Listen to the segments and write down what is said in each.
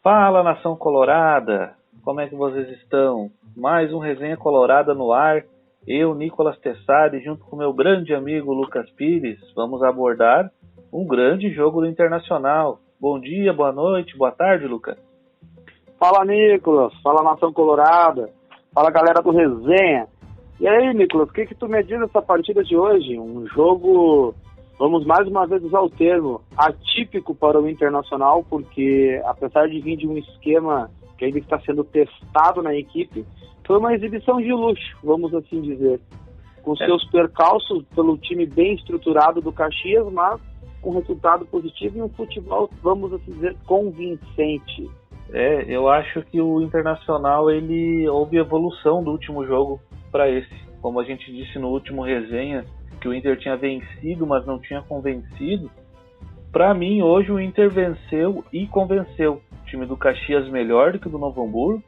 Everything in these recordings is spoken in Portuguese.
Fala, nação colorada! Como é que vocês estão? Mais um Resenha Colorada no ar. Eu, Nicolas Tessari, junto com meu grande amigo Lucas Pires, vamos abordar um grande jogo do Internacional. Bom dia, boa noite, boa tarde, Lucas. Fala, Nicolas. Fala, nação colorada. Fala, galera do Resenha. E aí, Nicolas, o que tu me diz dessa partida de hoje? Um jogo, vamos mais uma vez usar o termo, atípico para o Internacional, porque apesar de vir de um esquema que ainda está sendo testado na equipe, foi uma exibição de luxo, vamos assim dizer. Com seus percalços pelo time bem estruturado do Caxias, mas com resultado positivo e um futebol, vamos assim dizer, convincente. Eu acho que o Internacional, houve evolução do último jogo para esse. Como a gente disse no último resenha, que o Inter tinha vencido, mas não tinha convencido. Para mim, hoje o Inter venceu e convenceu. O time do Caxias melhor do que o do Novo Hamburgo,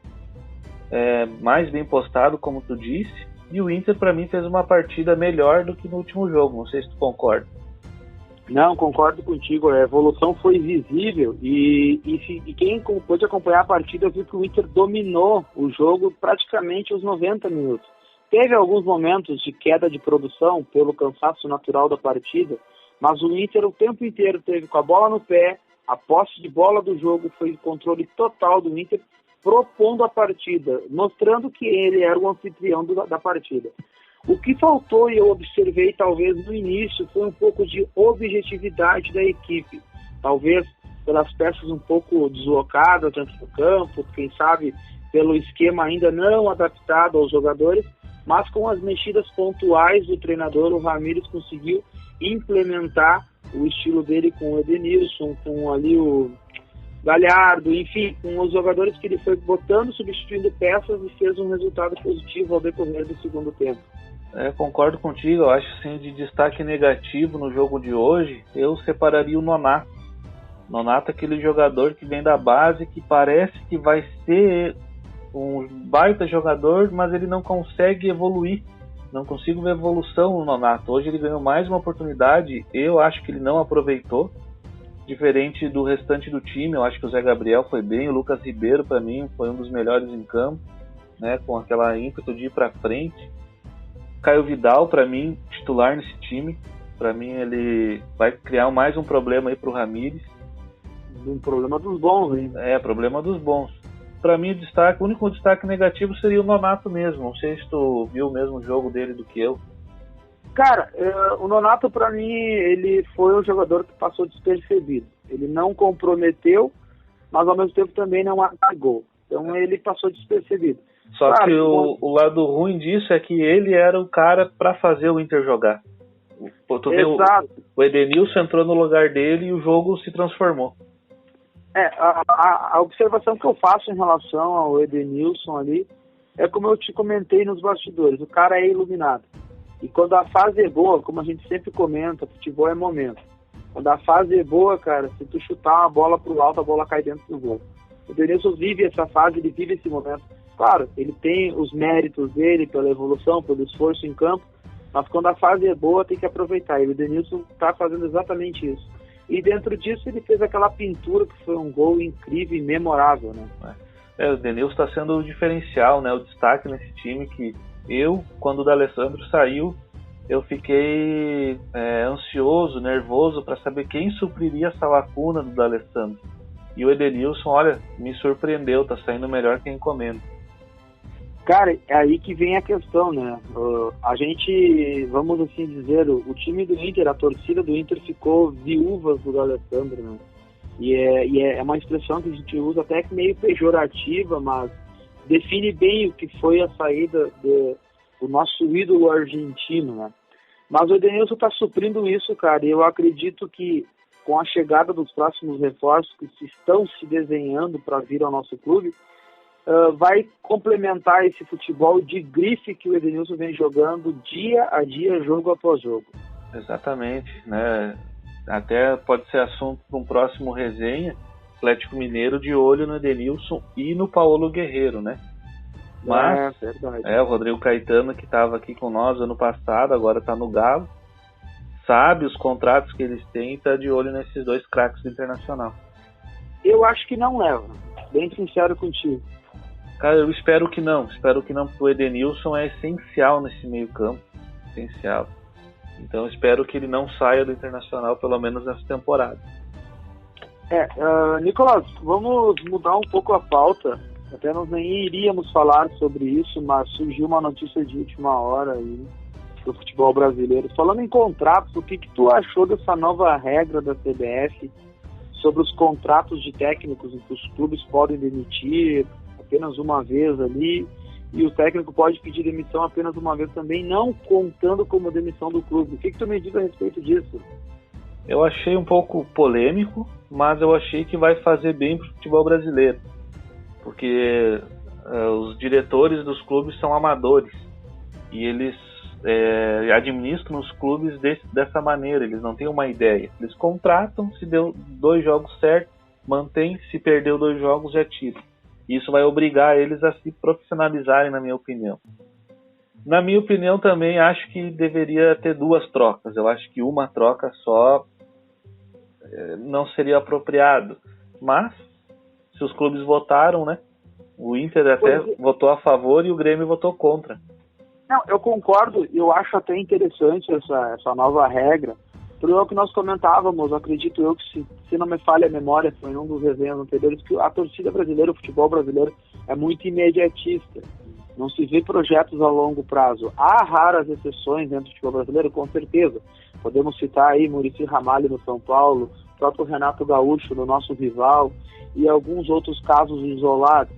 mais bem postado, como tu disse. E o Inter, para mim, fez uma partida melhor do que no último jogo. Não sei se tu concorda. Não, concordo contigo. A evolução foi visível e quem pôde acompanhar a partida viu que o Inter dominou o jogo praticamente os 90 minutos. Teve alguns momentos de queda de produção pelo cansaço natural da partida, mas o Inter o tempo inteiro teve com a bola no pé, a posse de bola do jogo foi o controle total do Inter, propondo a partida, mostrando que ele era o anfitrião da partida. O que faltou, e eu observei talvez no início, foi um pouco de objetividade da equipe. Talvez pelas peças um pouco deslocadas dentro do campo, quem sabe pelo esquema ainda não adaptado aos jogadores, mas com as mexidas pontuais do treinador, o Ramires conseguiu implementar o estilo dele com o Edenilson, com ali o Galhardo, enfim, com os jogadores que ele foi botando, substituindo peças e fez um resultado positivo ao decorrer do segundo tempo. Concordo contigo, eu acho assim, de destaque negativo no jogo de hoje, eu separaria o Nonato. Nonato é aquele jogador que vem da base, que parece que vai ser um baita jogador, mas ele não consegue evoluir. Não consigo ver evolução no Nonato. Hoje ele ganhou mais uma oportunidade, eu acho que ele não aproveitou. Diferente do restante do time, eu acho que o Zé Gabriel foi bem, o Lucas Ribeiro para mim foi um dos melhores em campo, né, com aquela ímpeto de ir para frente. Caio Vidal, para mim, titular nesse time. Para mim ele vai criar mais um problema aí pro Ramires. Um problema dos bons, hein? Problema dos bons. Para mim o único destaque negativo seria o Nonato mesmo. Não sei se tu viu o mesmo jogo dele do que eu. Cara, o Nonato, para mim, ele foi um jogador que passou despercebido. Ele não comprometeu, mas ao mesmo tempo também não apagou. Então ele passou despercebido. Só claro, que o lado ruim disso é que ele era o cara para fazer o Inter jogar. O Edenilson entrou no lugar dele e o jogo se transformou. A observação que eu faço em relação ao Edenilson ali é como eu te comentei nos bastidores, o cara é iluminado. E quando a fase é boa, como a gente sempre comenta, futebol é momento. Quando a fase é boa, cara, se tu chutar uma bola pro alto, a bola cai dentro do gol. O Edenilson vive essa fase, ele vive esse momento. Claro, ele tem os méritos dele pela evolução, pelo esforço em campo, mas quando a fase é boa, tem que aproveitar. E o Edenilson está fazendo exatamente isso. E dentro disso ele fez aquela pintura que foi um gol incrível e memorável, né? O Edenilson está sendo o diferencial, né? O destaque nesse time que quando o D'Alessandro saiu, eu fiquei ansioso, nervoso para saber quem supriria essa lacuna do D'Alessandro. E o Edenilson, olha, me surpreendeu, tá saindo melhor que a encomenda. Cara, é aí que vem a questão, né? A gente, vamos assim dizer, o time do Inter, a torcida do Inter ficou viúvas do D'Alessandro, né? E é uma expressão que a gente usa até que meio pejorativa, mas define bem o que foi a saída do nosso ídolo argentino, né? Mas o Edenilson está suprindo isso, cara, e eu acredito que com a chegada dos próximos reforços que estão se desenhando para vir ao nosso clube, vai complementar esse futebol de grife que o Edenilson vem jogando dia a dia, jogo após jogo. Exatamente, né? Até pode ser assunto para um próximo resenha. Atlético Mineiro de olho no Edenilson e no Paulo Guerreiro, né? Mas verdade. O Rodrigo Caetano, que estava aqui com nós ano passado, agora está no Galo, sabe os contratos que eles têm e está de olho nesses dois craques do Internacional. Eu acho que não leva. Bem sincero contigo. Cara, eu espero que não, porque o Edenilson é essencial nesse meio campo, essencial. Então eu espero que ele não saia do Internacional, pelo menos nessa temporada. Nicolas, vamos mudar um pouco a pauta. Até nós nem iríamos falar sobre isso, mas surgiu uma notícia de última hora aí do futebol brasileiro. Falando em contratos, o que tu achou dessa nova regra da CBF sobre os contratos de técnicos em que os clubes podem demitir apenas uma vez ali, e o técnico pode pedir demissão apenas uma vez também, não contando como demissão do clube? O que tu me diz a respeito disso? Eu achei um pouco polêmico, mas eu achei que vai fazer bem para o futebol brasileiro, porque os diretores dos clubes são amadores e eles administram os clubes dessa maneira. Eles não têm uma ideia, eles contratam, se deu 2 jogos certos, mantém, se perdeu 2 jogos, já tira. Isso vai obrigar eles a se profissionalizarem, na minha opinião. Na minha opinião também acho que deveria ter 2 trocas. Eu acho que uma troca só não seria apropriado. Mas, se os clubes votaram, né? O Inter até votou a favor e o Grêmio votou contra. Não, eu concordo, eu acho até interessante essa nova regra. Por o que nós comentávamos, acredito eu que, se não me falha a memória, foi em um dos resenhas anteriores, que a torcida brasileira, o futebol brasileiro, é muito imediatista. Não se vê projetos a longo prazo. Há raras exceções dentro do futebol brasileiro, com certeza. Podemos citar aí Muricy Ramalho no São Paulo, o próprio Renato Gaúcho no nosso rival, e alguns outros casos isolados.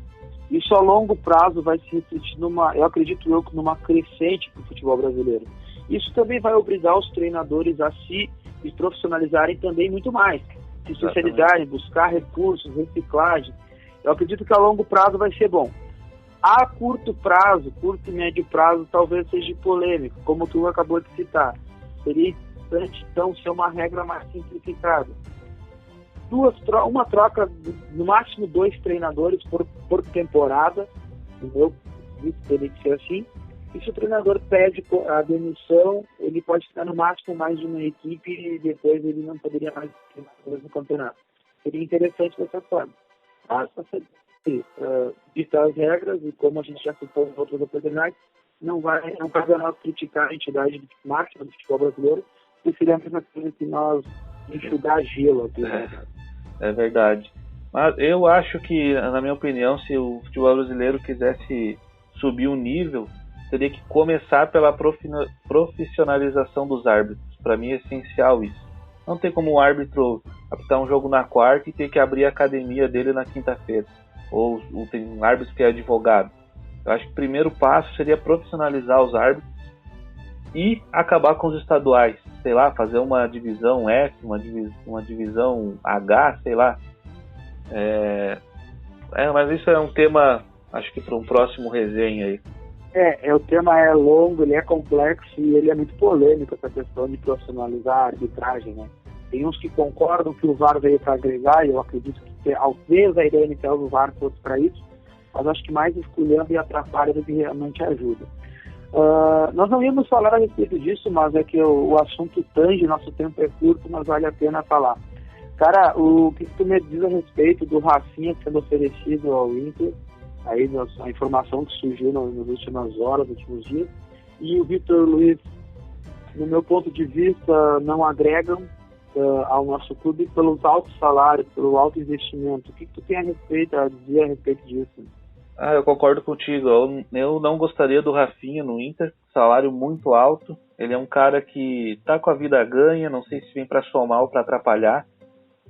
Isso a longo prazo vai se refletir eu acredito numa crescente para o futebol brasileiro. Isso também vai obrigar os treinadores a se profissionalizarem também muito mais, se especializarem, buscar recursos, reciclagem. Eu acredito que a longo prazo vai ser bom. A curto e médio prazo, talvez seja polêmico, como tu acabou de citar. Seria interessante, então, ser uma regra mais simplificada. Uma troca, no máximo 2 treinadores por temporada, no meu visto teria que ser assim. E se o treinador pede a demissão, ele pode ficar no máximo mais de uma equipe e depois ele não poderia mais treinar no campeonato. Seria interessante dessa forma. Mas, ditar as regras, e como a gente já citou em outras oportunidades, não cabe a nós criticar a entidade máxima do futebol brasileiro, porque seria a mesma coisa que nós enxugar gelo aqui. É verdade. Mas eu acho que, na minha opinião, se o futebol brasileiro quisesse subir o nível, teria que começar pela profissionalização dos árbitros. Para mim é essencial isso. Não tem como um árbitro apitar um jogo na quarta e ter que abrir a academia dele na quinta-feira. Ou tem um árbitro que é advogado. Eu acho que o primeiro passo seria profissionalizar os árbitros e acabar com os estaduais. Sei lá, fazer uma divisão F, uma divisão H, sei lá. Mas isso é um tema, acho que para um próximo resenha aí. O tema é longo, ele é complexo e ele é muito polêmico, essa questão de profissionalizar a arbitragem, né? Tem uns que concordam que o VAR veio para agregar, e eu acredito que talvez a ideia inicial do VAR fosse para isso, mas acho que mais esculhamba e atrapalha do que realmente ajuda. Nós não íamos falar a respeito disso, mas é que o assunto tange, nosso tempo é curto, mas vale a pena falar. Cara, o que tu me diz a respeito do Rafinha sendo oferecido ao Inter? Aí a informação que surgiu nas últimas horas, nos últimos dias, e o Vitor Luiz, no meu ponto de vista, não agregam ao nosso clube pelos altos salários, pelo alto investimento. O que tu tem a dizer a respeito disso? Eu concordo contigo. Eu não gostaria do Rafinha no Inter, salário muito alto. Ele é um cara que tá com a vida ganha, não sei se vem para somar ou para atrapalhar.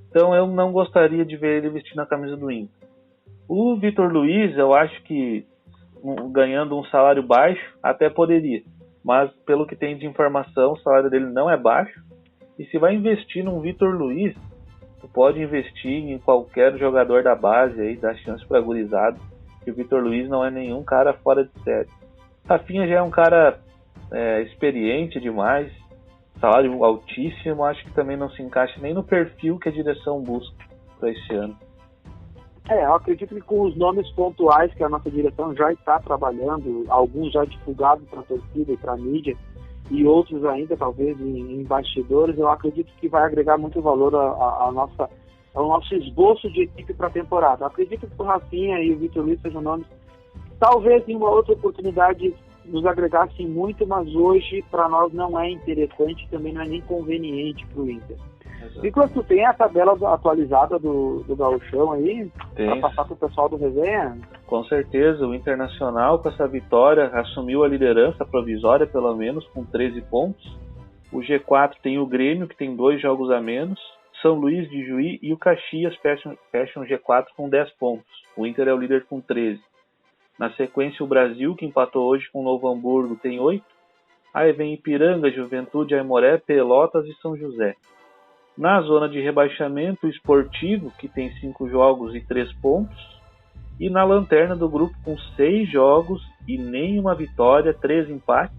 Então eu não gostaria de ver ele vestindo a camisa do Inter. O Vitor Luiz, eu acho que ganhando um salário baixo, até poderia. Mas pelo que tem de informação, o salário dele não é baixo. E se vai investir num Vitor Luiz, tu pode investir em qualquer jogador da base aí, dar chance pra gurizada. Que o Vitor Luiz não é nenhum cara fora de série. Rafinha já é um cara experiente demais, salário altíssimo, acho que também não se encaixa nem no perfil que a direção busca para esse ano. Eu acredito que com os nomes pontuais que a nossa direção já está trabalhando, alguns já divulgados para a torcida e para a mídia, e outros ainda, talvez, em bastidores, eu acredito que vai agregar muito valor à nossa é o nosso esboço de equipe para a temporada. Acredito que o Rafinha e o Vitor Luiz sejam nomes talvez em uma outra oportunidade nos agregassem muito, mas hoje para nós não é interessante, também não é nem conveniente para o Inter. Nicolas, tu tem a tabela atualizada do Gauchão aí? Para passar para o pessoal do Resenha? Com certeza, o Internacional com essa vitória assumiu a liderança provisória, pelo menos, com 13 pontos. O G4 tem o Grêmio, que tem 2 jogos a menos. São Luís de Juí e o Caxias fecham o G4 com 10 pontos. O Inter é o líder com 13. Na sequência, o Brasil, que empatou hoje com o Novo Hamburgo, tem 8. Aí vem Ipiranga, Juventude, Aimoré, Pelotas e São José. Na zona de rebaixamento, o Sportivo, que tem 5 jogos e 3 pontos. E na lanterna do grupo, com 6 jogos e nenhuma vitória, 3 empates,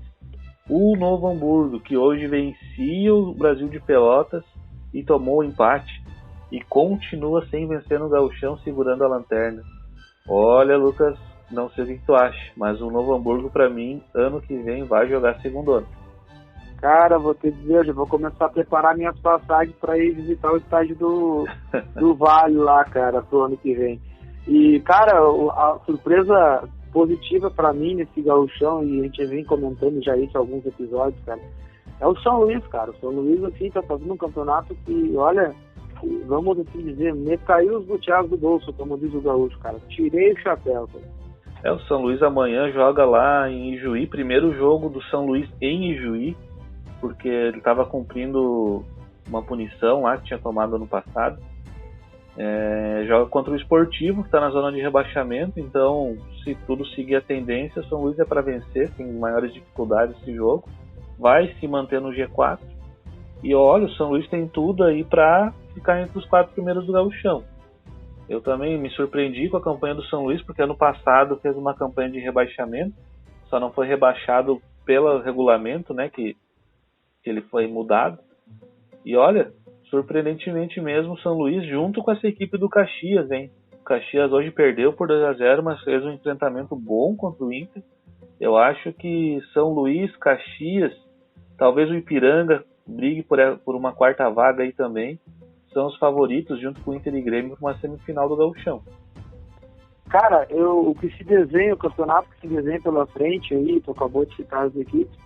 o Novo Hamburgo, que hoje vencia o Brasil de Pelotas e tomou o empate. E continua sem vencer no Gauchão, segurando a lanterna. Olha, Lucas, não sei o que tu acha, mas o Novo Hamburgo, para mim, ano que vem vai jogar segundo ano. Cara, vou te dizer, eu já vou começar a preparar minhas passagens para ir visitar o estádio do Vale lá, cara, pro ano que vem. E, cara, a surpresa positiva para mim nesse Gauchão, e a gente vem comentando já isso em alguns episódios, cara, é o São Luís, cara. O São Luís, assim, tá fazendo um campeonato que, olha, vamos assim dizer, me caiu os butiás do bolso, como diz o gaúcho, cara. Tirei o chapéu, cara. O São Luís amanhã joga lá em Ijuí, primeiro jogo do São Luís em Ijuí, porque ele estava cumprindo uma punição lá que tinha tomado ano passado. Joga contra o Sportivo, que está na zona de rebaixamento, então se tudo seguir a tendência, o São Luís é para vencer, tem maiores dificuldades esse jogo, vai se manter no G4, e olha, o São Luís tem tudo aí para ficar entre os 4 primeiros do Gauchão. Eu também me surpreendi com a campanha do São Luís, porque ano passado fez uma campanha de rebaixamento, só não foi rebaixado pelo regulamento, né, que ele foi mudado. E olha, surpreendentemente mesmo, o São Luís junto com essa equipe do Caxias, hein? O Caxias hoje perdeu por 2-0, mas fez um enfrentamento bom contra o Inter. Eu acho que São Luís, Caxias, talvez o Ipiranga brigue por uma quarta vaga aí também. São os favoritos, junto com o Inter e Grêmio, para uma semifinal do Gauchão. Cara, o que se desenha, o campeonato que se desenha pela frente aí, tu acabou de citar as equipes,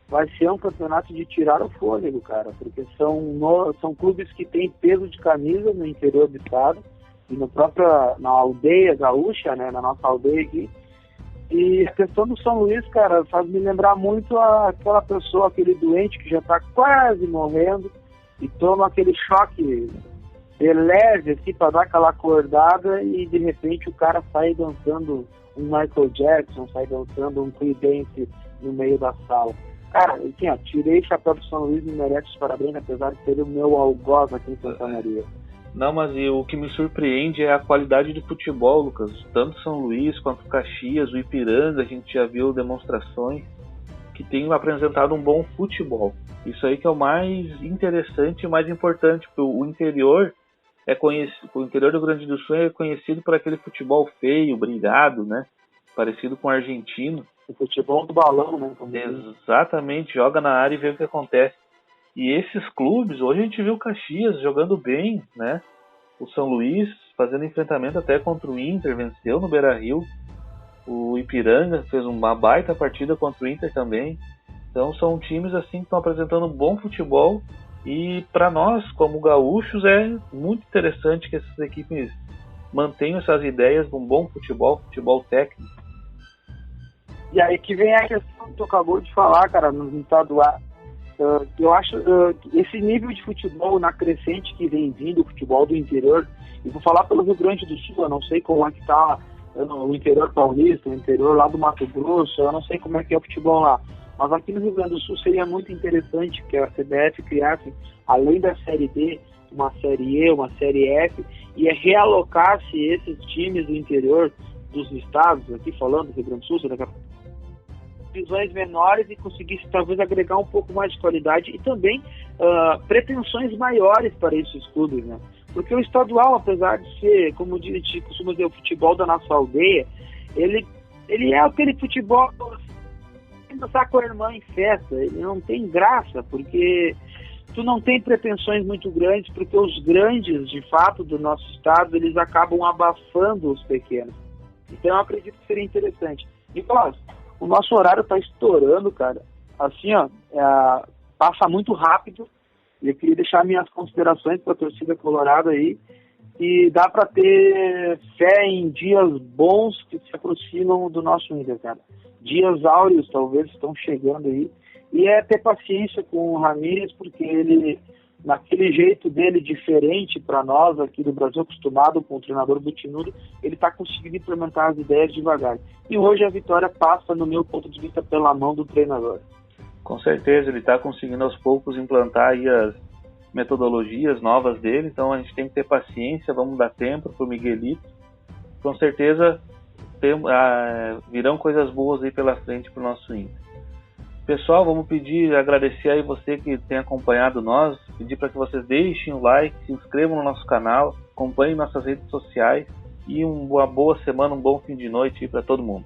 vai ser um campeonato de tirar o fôlego, cara, porque são clubes que têm peso de camisa no interior do estado e na aldeia gaúcha, né, na nossa aldeia aqui. E a questão do São Luís, cara, faz me lembrar muito aquela pessoa, aquele doente que já tá quase morrendo e toma aquele choque de leve, assim, pra dar aquela acordada e de repente o cara sai dançando um Michael Jackson, sai dançando um Creedence no meio da sala. Cara, assim, ó, tirei o chapéu do São Luís e merece os parabéns, apesar de ser o meu algoz aqui em Santa Maria. Não, mas o que me surpreende é a qualidade do futebol, Lucas. Tanto São Luís quanto Caxias, o Ipiranga, a gente já viu demonstrações que tem apresentado um bom futebol. Isso aí que é o mais interessante e mais importante, porque o interior o interior do Rio Grande do Sul é conhecido por aquele futebol feio, brigado, né? Parecido com o argentino. O futebol do balão, né? Exatamente, joga na área e vê o que acontece. E esses clubes, hoje a gente viu o Caxias jogando bem, né? O São Luís fazendo enfrentamento até contra o Inter, venceu no Beira-Rio. O Ipiranga fez uma baita partida contra o Inter também. Então são times assim que estão apresentando um bom futebol. E para nós, como gaúchos, é muito interessante que essas equipes mantenham essas ideias de um bom futebol técnico. E aí que vem a questão que tu acabou de falar, cara, no estadual. Eu acho que esse nível de futebol na crescente que vem vindo, o futebol do interior, e vou falar pelo Rio Grande do Sul, eu não sei como é que tá o interior paulista, o interior lá do Mato Grosso, eu não sei como é que é o futebol lá. Mas aqui no Rio Grande do Sul seria muito interessante que a CBF criasse, além da Série D, uma Série E, uma Série F, e realocasse esses times do interior dos estados, aqui falando do Rio Grande do Sul, divisões menores e conseguisse talvez agregar um pouco mais de qualidade e também pretensões maiores para esses clubes, né? Porque o estadual, apesar de ser, como a gente costuma dizer, o futebol da nossa aldeia, ele é aquele futebol dançar com a irmã em festa, ele não tem graça, porque tu não tem pretensões muito grandes, porque os grandes, de fato, do nosso estado, eles acabam abafando os pequenos. Então eu acredito que seria interessante. Nicolas, o nosso horário está estourando, cara. Assim, ó, passa muito rápido. E eu queria deixar minhas considerações para a torcida colorada aí. E dá para ter fé em dias bons que se aproximam do nosso Inter, cara. Dias áureos talvez estão chegando aí. E é ter paciência com o Ramírez, porque ele, naquele jeito dele diferente para nós aqui do Brasil, acostumado com o treinador butinudo, ele está conseguindo implementar as ideias devagar. E hoje a vitória passa, no meu ponto de vista, pela mão do treinador. Com certeza, ele está conseguindo aos poucos implantar aí as metodologias novas dele, então a gente tem que ter paciência, vamos dar tempo para o Miguelito. Com certeza virão coisas boas aí pela frente para o nosso Inter. Pessoal, vamos agradecer aí você que tem acompanhado nós, pedir para que vocês deixem o like, se inscrevam no nosso canal, acompanhem nossas redes sociais e uma boa semana, um bom fim de noite para todo mundo.